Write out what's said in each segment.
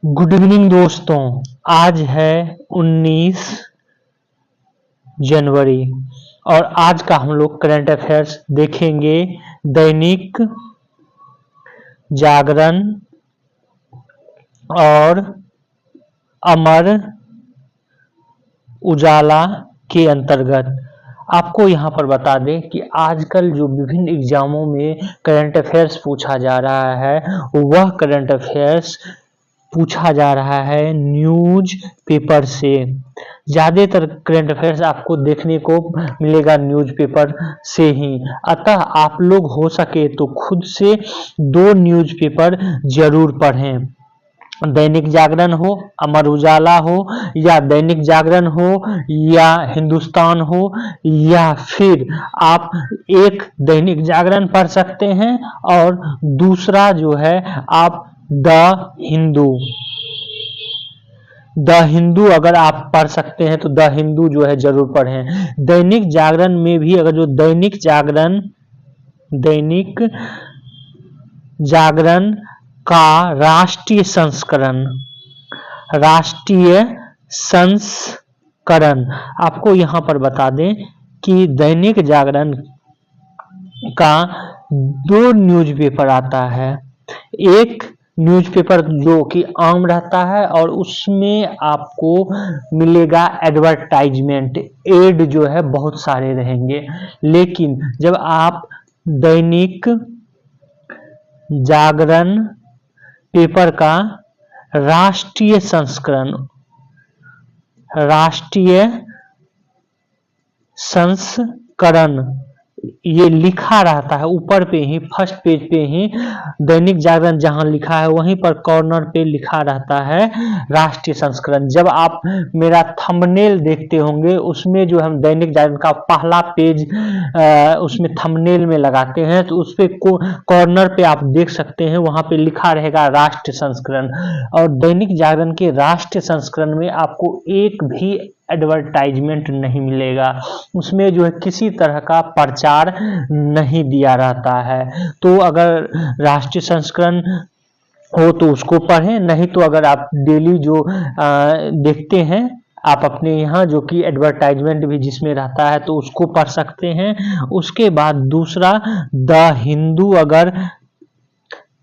Good evening दोस्तों। आज है 19 जनवरी और आज का हम लोग करंट अफेयर्स देखेंगे। दैनिक जागरण और अमर उजाला के अंतर्गत। आपको यहाँ पर बता दें कि आजकल जो विभिन्न एग्जामों में करंट अफेयर्स पूछा जा रहा है वह करंट अफेयर्स पूछा जा रहा है न्यूज पेपर से। ज्यादातर करंट अफेयर्स आपको देखने को मिलेगा न्यूज पेपर से ही। अतः आप लोग हो सके तो खुद से 2 न्यूज पेपर जरूर पढ़ें। दैनिक जागरण हो, अमर उजाला हो, या दैनिक जागरण हो या हिंदुस्तान हो, या फिर आप एक दैनिक जागरण पढ़ सकते हैं और दूसरा जो है आप द हिंदू अगर आप पढ़ सकते हैं तो द हिंदू जो है जरूर पढ़ें। दैनिक जागरण में भी अगर जो दैनिक जागरण का राष्ट्रीय संस्करण आपको यहाँ पर बता दें कि दैनिक जागरण का 2 न्यूज़पेपर आता है। एक न्यूज़पेपर जो कि आम रहता है और उसमें आपको मिलेगा एडवर्टाइजमेंट, एड जो है बहुत सारे रहेंगे। लेकिन जब आप दैनिक जागरण पेपर का राष्ट्रीय संस्करण ये लिखा रहता है ऊपर पे ही, फर्स्ट पेज पे ही दैनिक जागरण जहां लिखा है वहीं पर कॉर्नर पे लिखा रहता है राष्ट्रीय संस्करण। जब आप मेरा थंबनेल देखते होंगे उसमें जो हम दैनिक जागरण का पहला पेज उसमें थंबनेल में लगाते हैं तो उस पे कॉर्नर पे आप देख सकते हैं वहां पे लिखा रहेगा राष्ट्रीय संस्करण। और दैनिक जागरण के राष्ट्रीय संस्करण में आपको एक भी एडवर्टाइजमेंट नहीं मिलेगा, उसमें जो है किसी तरह का प्रचार नहीं दिया रहता है। तो अगर राष्ट्रीय संस्करण हो तो उसको पढ़ें, नहीं तो अगर आप डेली जो देखते हैं आप अपने यहाँ जो कि एडवर्टाइजमेंट भी जिसमें रहता है तो उसको पढ़ सकते हैं। उसके बाद दूसरा द हिंदू अगर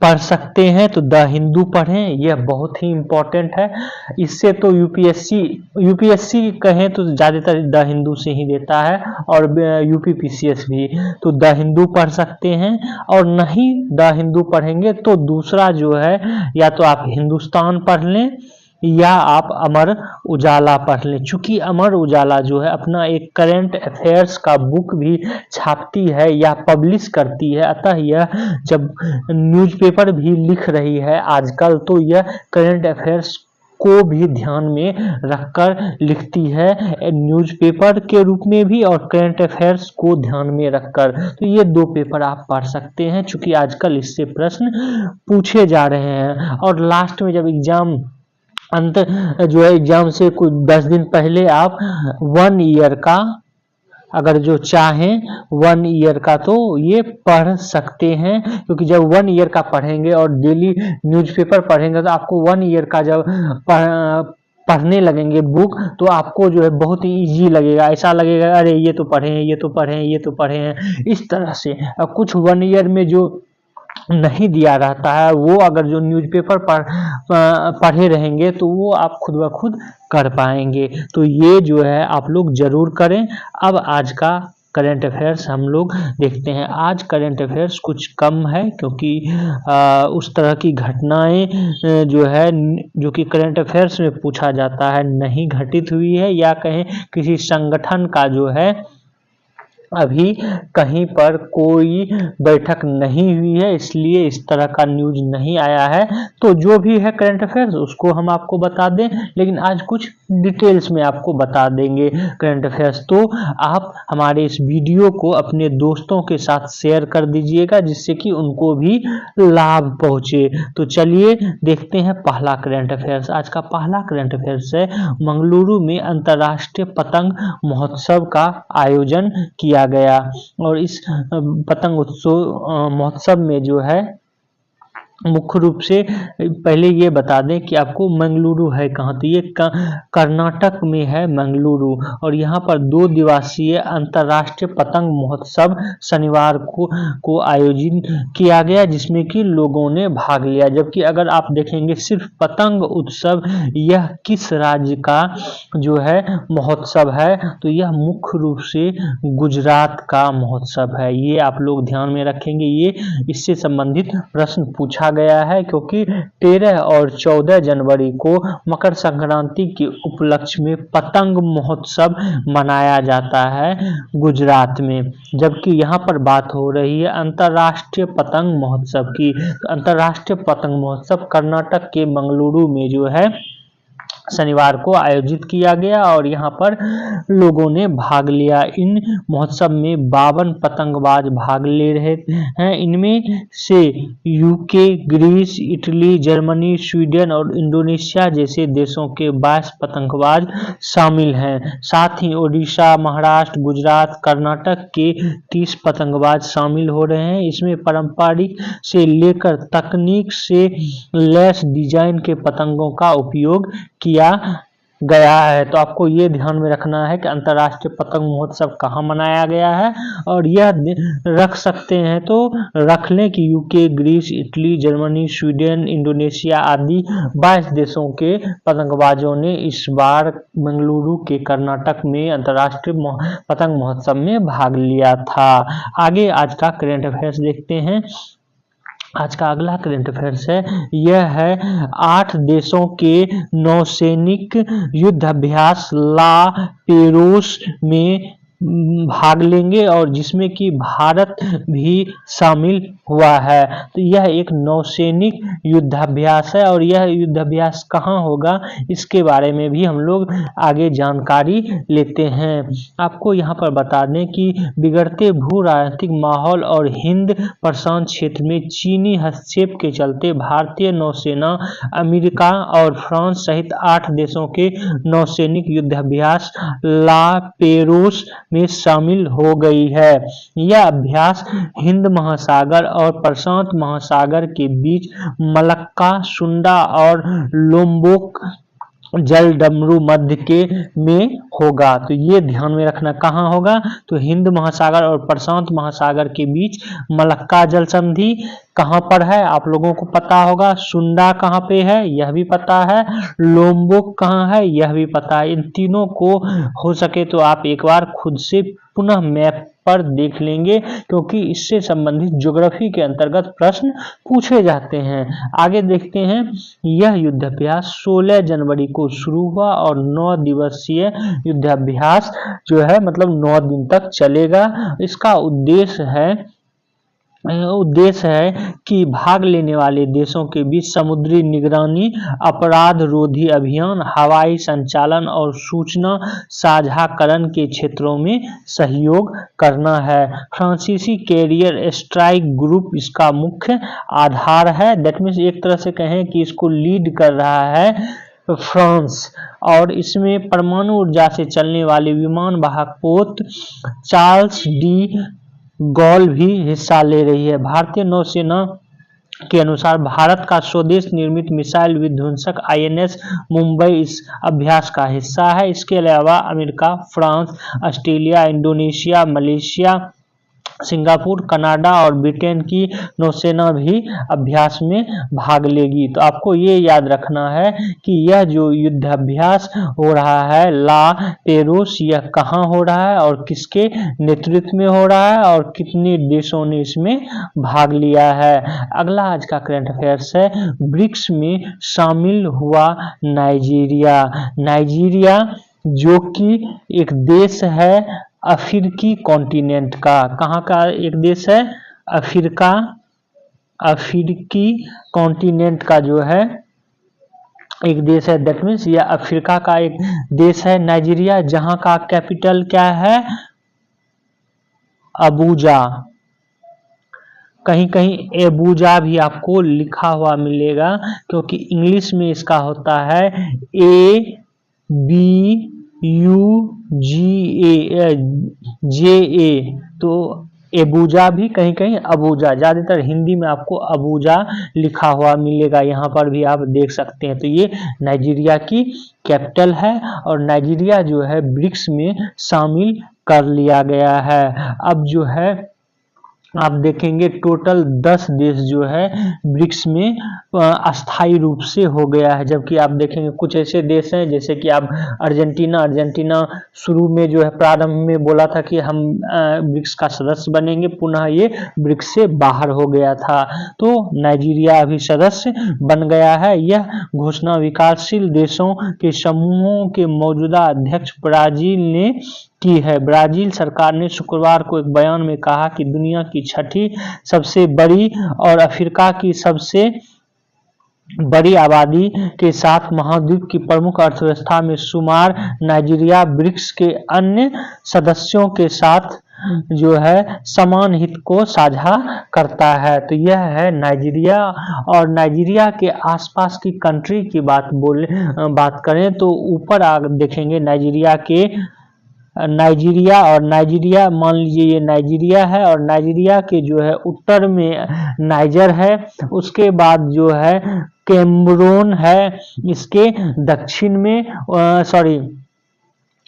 पढ़ सकते हैं तो द हिंदू पढ़ें, यह बहुत ही इम्पोर्टेंट है। इससे तो यूपीएससी कहें तो ज़्यादातर द हिंदू से ही देता है और यूपीपीसीएस भी, तो द हिंदू पढ़ सकते हैं। और नहीं द हिंदू पढ़ेंगे तो दूसरा जो है या तो आप हिंदुस्तान पढ़ लें या आप अमर उजाला पढ़ लें। चूंकि अमर उजाला जो है अपना एक करंट अफेयर्स का बुक भी छापती है या पब्लिश करती है, अतः यह जब न्यूज़पेपर भी लिख रही है आजकल तो यह करंट अफेयर्स को भी ध्यान में रखकर लिखती है, न्यूज़पेपर के रूप में भी और करंट अफेयर्स को ध्यान में रखकर। तो ये 2 पेपर आप पढ़ सकते हैं चूंकि आजकल इससे प्रश्न पूछे जा रहे हैं। और लास्ट में जब एग्जाम अंत जो है एग्जाम से कुछ 10 दिन पहले आप 1 ईयर का अगर जो चाहें 1 ईयर का तो ये पढ़ सकते हैं, क्योंकि जब 1 ईयर का पढ़ेंगे और डेली न्यूज़पेपर पढ़ेंगे तो आपको 1 ईयर का जब पढ़ने लगेंगे बुक तो आपको जो है बहुत ही इजी लगेगा। ऐसा लगेगा अरे ये तो पढ़े हैं, ये तो पढ़े हैं, ये तो पढ़े हैं, इस तरह से। कुछ 1 ईयर में जो नहीं दिया रहता है वो अगर जो न्यूज़पेपर पढ़े रहेंगे तो वो आप खुद ब खुद कर पाएंगे। तो ये जो है आप लोग जरूर करें। अब आज का करंट अफेयर्स हम लोग देखते हैं। आज करंट अफेयर्स कुछ कम है क्योंकि उस तरह की घटनाएं जो है जो कि करंट अफेयर्स में पूछा जाता है नहीं घटित हुई है, या कहें किसी संगठन का जो है अभी कहीं पर कोई बैठक नहीं हुई है, इसलिए इस तरह का न्यूज नहीं आया है। तो जो भी है करंट अफेयर्स उसको हम आपको बता दें, लेकिन आज कुछ डिटेल्स में आपको बता देंगे करंट अफेयर्स। तो आप हमारे इस वीडियो को अपने दोस्तों के साथ शेयर कर दीजिएगा जिससे कि उनको भी लाभ पहुंचे। तो चलिए देखते हैं पहला करंट अफेयर्स। आज का पहला करंट अफेयर्स है मंगलुरु में अंतर्राष्ट्रीय पतंग महोत्सव का आयोजन किया गया और इस पतंग उत्सव महोत्सव में जो है मुख्य रूप से पहले ये बता दें कि आपको मंगलुरु है कहाँ, तो ये कर्नाटक में है मंगलुरु, और यहाँ पर 2 दिवसीय अंतर्राष्ट्रीय पतंग महोत्सव शनिवार को आयोजित किया गया, जिसमें कि लोगों ने भाग लिया। जबकि अगर आप देखेंगे सिर्फ पतंग उत्सव, यह किस राज्य का जो है महोत्सव है, तो यह मुख्य रूप से गुजरात का महोत्सव है। ये आप लोग ध्यान में रखेंगे, ये इससे संबंधित प्रश्न पूछा गया है, क्योंकि 13 और 14 जनवरी को मकर संक्रांति के उपलक्ष्य में पतंग महोत्सव मनाया जाता है गुजरात में। जबकि यहाँ पर बात हो रही है अंतर्राष्ट्रीय पतंग महोत्सव की। अंतर्राष्ट्रीय पतंग महोत्सव कर्नाटक के मंगलुरु में जो है शनिवार को आयोजित किया गया, और यहाँ पर लोगों ने भाग लिया। इन महोत्सव में 52 पतंगबाज भाग ले रहे हैं। इनमें से UK, Greece, Italy, Germany, Sweden और इंडोनेशिया जैसे देशों के 22 पतंगबाज शामिल हैं। साथ ही ओडिशा, महाराष्ट्र, गुजरात, कर्नाटक के 30 पतंगबाज शामिल हो रहे हैं। इसमें पारंपरिक से लेकर तकनीक से लैस डिजाइन के पतंगों का उपयोग किया गया है। तो आपको ये ध्यान में रखना है कि अंतर्राष्ट्रीय पतंग महोत्सव कहाँ मनाया गया है, और यह रख सकते हैं तो रख लें कि UK, Greece, Italy, Germany, Sweden, Indonesia आदि 22 देशों के पतंगबाजों ने इस बार मंगलुरु के कर्नाटक में अंतर्राष्ट्रीय पतंग महोत्सव में भाग लिया था। आगे आज का करंट अफेयर्स देखते हैं। आज का अगला करंट अफेयर्स है, यह है 8 देशों के नौसैनिक युद्ध अभ्यास ला पेरोस में भाग लेंगे, और जिसमें कि भारत भी शामिल हुआ है। तो यह एक नौसैनिक युद्धाभ्यास है, और यह युद्धाभ्यास कहाँ होगा इसके बारे में भी हम लोग आगे जानकारी लेते हैं। आपको यहाँ पर बता दें कि बिगड़ते भू राजनीतिक माहौल और हिंद प्रशांत क्षेत्र में चीनी हस्तक्षेप के चलते भारतीय नौसेना अमेरिका और फ्रांस सहित 8 देशों के नौसैनिक युद्धाभ्यास ला पेरोस में शामिल हो गई है। यह अभ्यास हिंद महासागर और प्रशांत महासागर के बीच मलक्का, सुंडा और लोम्बोक जलडमरू मध्य के में होगा। तो ये ध्यान में रखना, कहाँ होगा, तो हिंद महासागर और प्रशांत महासागर के बीच मलक्का जल संधि कहाँ पर है आप लोगों को पता होगा। सुंडा कहाँ पे है यह भी पता है, लोम्बोक कहाँ है यह भी पता है। इन तीनों को हो सके तो आप एक बार खुद से पुनः मैप पर देख लेंगे, क्योंकि इससे संबंधित ज्योग्राफी के अंतर्गत प्रश्न पूछे जाते हैं। आगे देखते हैं, यह युद्धाभ्यास 16 जनवरी को शुरू हुआ और 9 दिवसीय युद्धाभ्यास जो है मतलब 9 दिन तक चलेगा। इसका उद्देश्य है कि भाग लेने वाले देशों के बीच समुद्री निगरानी, अपराध रोधी अभियान, हवाई संचालन और सूचना साझाकरण के क्षेत्रों में सहयोग करना है। फ्रांसीसी कैरियर स्ट्राइक ग्रुप इसका मुख्य आधार है। दैट मीन्स एक तरह से कहें कि इसको लीड कर रहा है फ्रांस, और इसमें परमाणु ऊर्जा से चलने वाले विमान वाहक पोत चार्ल्स डी गॉल भी हिस्सा ले रही है। भारतीय नौसेना के अनुसार भारत का स्वदेश निर्मित मिसाइल विध्वंसक INS मुंबई इस अभ्यास का हिस्सा है। इसके अलावा America, France, Australia, Indonesia, Malaysia, Singapore, Canada और ब्रिटेन की नौसेना भी अभ्यास में भाग लेगी। तो आपको ये याद रखना है कि यह जो युद्धाभ्यास हो रहा है ला पेरोस, यह कहाँ हो रहा है और किसके नेतृत्व में हो रहा है और कितने देशों ने इसमें भाग लिया है। अगला आज का करंट अफेयर्स है, ब्रिक्स में शामिल हुआ नाइजीरिया। नाइजीरिया जो कि एक देश है अफ्रीकी कॉन्टिनेंट का, कहाँ का एक देश है, अफ्रीकी कॉन्टिनेंट का जो है एक देश है। दैट मीन्स यह अफ्रीका का एक देश है नाइजीरिया, जहाँ का कैपिटल क्या है, अबूजा। कहीं कहीं एबूजा भी आपको लिखा हुआ मिलेगा, क्योंकि इंग्लिश में इसका होता है ABUGA। तो एबूजा भी कहीं कहीं अबूजा, ज्यादातर हिंदी में आपको अबूजा लिखा हुआ मिलेगा, यहाँ पर भी आप देख सकते हैं। तो ये नाइजीरिया की कैपिटल है और नाइजीरिया जो है ब्रिक्स में शामिल कर लिया गया है। अब जो है आप देखेंगे टोटल 10 देश जो है ब्रिक्स में अस्थायी रूप से हो गया है, जबकि आप देखेंगे कुछ ऐसे देश हैं जैसे कि आप अर्जेंटीना शुरू में जो है प्रारंभ में बोला था कि हम ब्रिक्स का सदस्य बनेंगे, पुनः ये ब्रिक्स से बाहर हो गया था। तो नाइजीरिया अभी सदस्य बन गया है। यह घोषणा विकासशील देशों के समूहों के मौजूदा अध्यक्ष ब्राजील ने की है। ब्राजील सरकार ने शुक्रवार को एक बयान में कहा कि दुनिया की छठी सबसे बड़ी और अफ्रीका की सबसे बड़ी आबादी के साथ महाद्वीप की प्रमुख अर्थव्यवस्था में शुमार नाइजीरिया ब्रिक्स के अन्य सदस्यों के साथ जो है समान हित को साझा करता है। तो यह है नाइजीरिया। और नाइजीरिया के आसपास की कंट्री की बात करें तो ऊपर आप देखेंगे नाइजीरिया और नाइजीरिया मान लीजिए ये नाइजीरिया है और नाइजीरिया के जो है उत्तर में नाइजर है, उसके बाद जो है कैमरून है, इसके दक्षिण में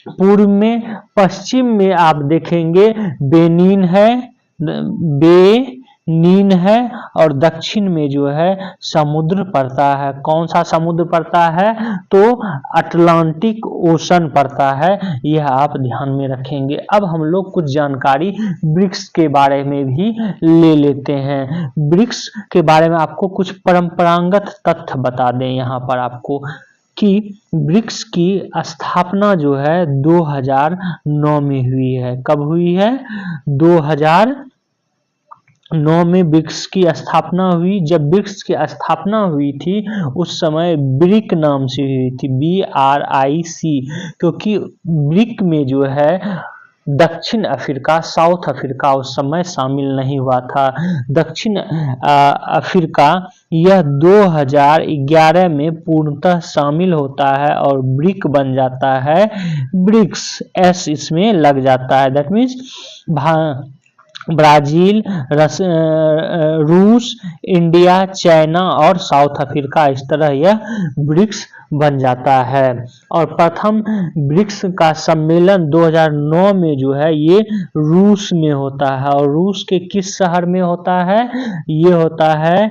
पूर्व में, पश्चिम में आप देखेंगे बेनिन है और दक्षिण में जो है समुद्र पड़ता है। कौन सा समुद्र पड़ता है? तो अटलांटिक ओशन पड़ता है, यह आप ध्यान में रखेंगे। अब हम लोग कुछ जानकारी ब्रिक्स के बारे में भी ले लेते हैं। ब्रिक्स के बारे में आपको कुछ परंपरागत तथ्य बता दें यहाँ पर आपको कि ब्रिक्स की स्थापना जो है 2009 में हुई है। कब हुई है? 2009 में ब्रिक्स की स्थापना हुई। जब ब्रिक्स की स्थापना हुई थी उस समय ब्रिक नाम से हुई थी, BRIC, क्योंकि ब्रिक में जो है दक्षिण अफ्रीका, साउथ अफ्रीका उस समय शामिल नहीं हुआ था। दक्षिण अफ्रीका यह 2011 में पूर्णतः शामिल होता है और ब्रिक बन जाता है। ब्रिक्स S इसमें लग जाता है, दैट मीन्स ब्राजील, रूस, इंडिया, चाइना और साउथ अफ्रीका, इस तरह यह ब्रिक्स बन जाता है। और प्रथम ब्रिक्स का सम्मेलन 2009 में जो है ये रूस में होता है। और रूस के किस शहर में होता है? ये होता है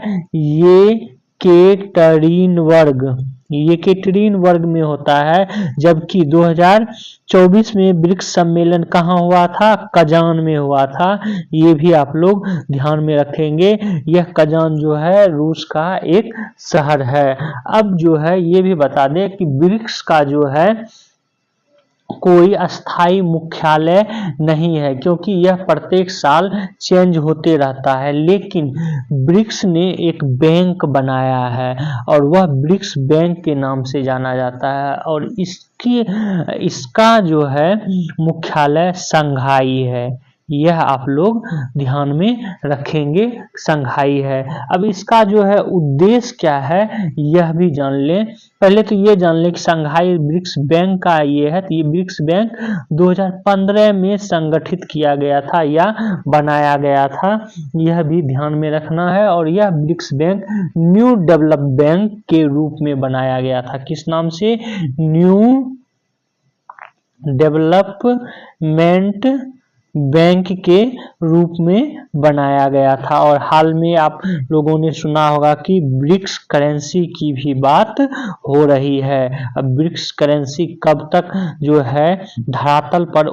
येकेटरिनबर्ग में होता है। जबकि 2024 में ब्रिक्स सम्मेलन कहाँ हुआ था? कजान में हुआ था। ये भी आप लोग ध्यान में रखेंगे। यह कजान जो है रूस का एक शहर है। अब जो है ये भी बता दें कि ब्रिक्स का जो है कोई अस्थाई मुख्यालय नहीं है, क्योंकि यह प्रत्येक साल चेंज होते रहता है। लेकिन ब्रिक्स ने एक बैंक बनाया है और वह ब्रिक्स बैंक के नाम से जाना जाता है और इसका जो है मुख्यालय शंघाई है। यह आप लोग ध्यान में रखेंगे, शंघाई है। अब इसका जो है उद्देश्य क्या है यह भी जान लें। पहले तो ये जान लें कि शंघाई ब्रिक्स बैंक का ये है, तो ये ब्रिक्स बैंक 2015 में संगठित किया गया था या बनाया गया था, यह भी ध्यान में रखना है। और यह BRICS bank new develop bank के रूप में बनाया गया था। किस नाम से? न्यू डेवलपमेंट बैंक के रूप में बनाया गया था। और हाल में आप लोगों ने सुना होगा कि ब्रिक्स करेंसी की भी बात हो रही है। अब ब्रिक्स करेंसी कब तक जो है धरातल पर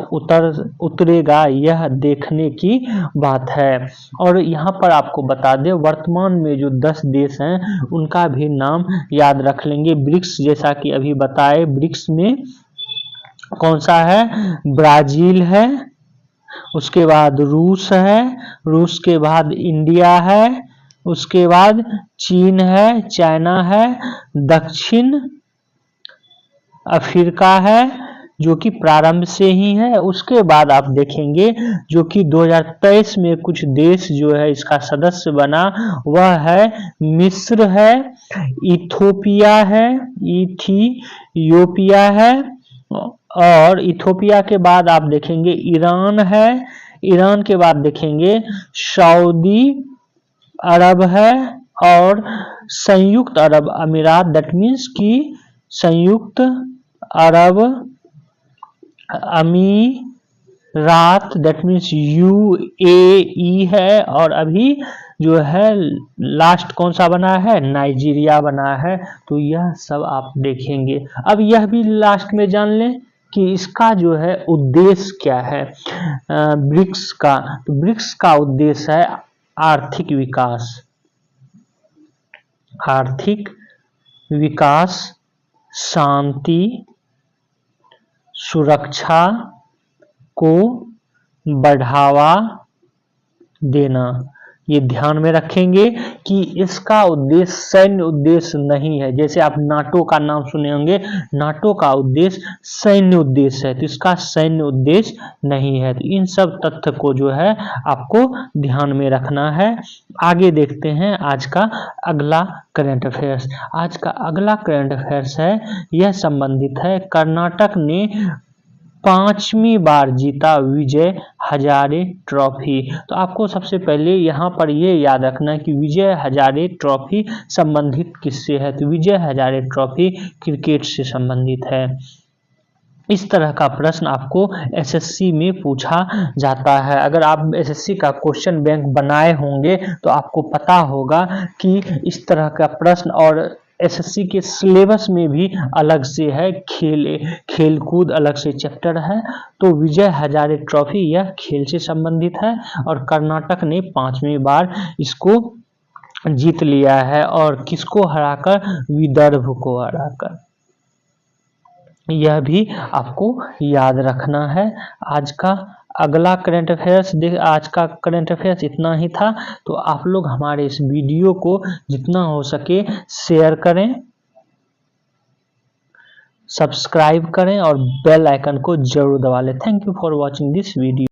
उतरेगा यह देखने की बात है। और यहाँ पर आपको बता दें वर्तमान में जो 10 देश हैं उनका भी नाम याद रख लेंगे। ब्रिक्स जैसा कि अभी बताए, ब्रिक्स में कौन सा है? ब्राजील है, उसके बाद रूस है, रूस के बाद इंडिया है, उसके बाद चीन है, चाइना है, दक्षिण अफ्रीका है जो कि प्रारंभ से ही है। उसके बाद आप देखेंगे जो कि 2023 में कुछ देश जो है इसका सदस्य बना, वह है मिस्र है, इथोपिया है और इथोपिया के बाद आप देखेंगे ईरान है, ईरान के बाद देखेंगे सऊदी अरब है और संयुक्त अरब अमीरात, दैट मीन्स कि संयुक्त अरब अमीरात, दैट मीन्स यूएई है। और अभी जो है लास्ट कौन सा बना है, नाइजीरिया बना है। तो यह सब आप देखेंगे। अब यह भी लास्ट में जान लें कि इसका जो है उद्देश्य क्या है ब्रिक्स का। तो ब्रिक्स का उद्देश्य है आर्थिक विकास, आर्थिक विकास, शांति, सुरक्षा को बढ़ावा देना। ये ध्यान में रखेंगे कि इसका उद्देश्य सैन्य उद्देश्य नहीं है। जैसे आप नाटो का नाम सुने होंगे, नाटो का उद्देश्य सैन्य उद्देश्य है, तो इसका सैन्य उद्देश्य नहीं है। तो इन सब तथ्य को जो है आपको ध्यान में रखना है। आगे देखते हैं आज का अगला करंट अफेयर्स। आज का अगला करंट अफेयर्स है, यह संबंधित है कर्नाटक ने 5वीं बार जीता विजय हजारे ट्रॉफी। तो आपको सबसे पहले यहाँ पर ये याद रखना है कि विजय हजारे ट्रॉफी संबंधित किससे है। तो विजय हजारे ट्रॉफी क्रिकेट से संबंधित है। इस तरह का प्रश्न आपको एसएससी में पूछा जाता है। अगर आप एसएससी का क्वेश्चन बैंक बनाए होंगे तो आपको पता होगा कि इस तरह का प्रश्न, और एसएससी के सिलेबस में भी अलग से है, खेलकूद अलग से चैप्टर है। तो विजय हजारे ट्रॉफी यह खेल से संबंधित है और कर्नाटक ने 5वीं बार इसको जीत लिया है। और किसको हराकर, विदर्भ को हराकर। यह भी आपको याद रखना है। आज का अगला करंट अफेयर्स आज का करंट अफेयर्स इतना ही था। तो आप लोग हमारे इस वीडियो को जितना हो सके शेयर करें, सब्सक्राइब करें और बेल आइकन को जरूर दबा लें। Thank you for watching this video.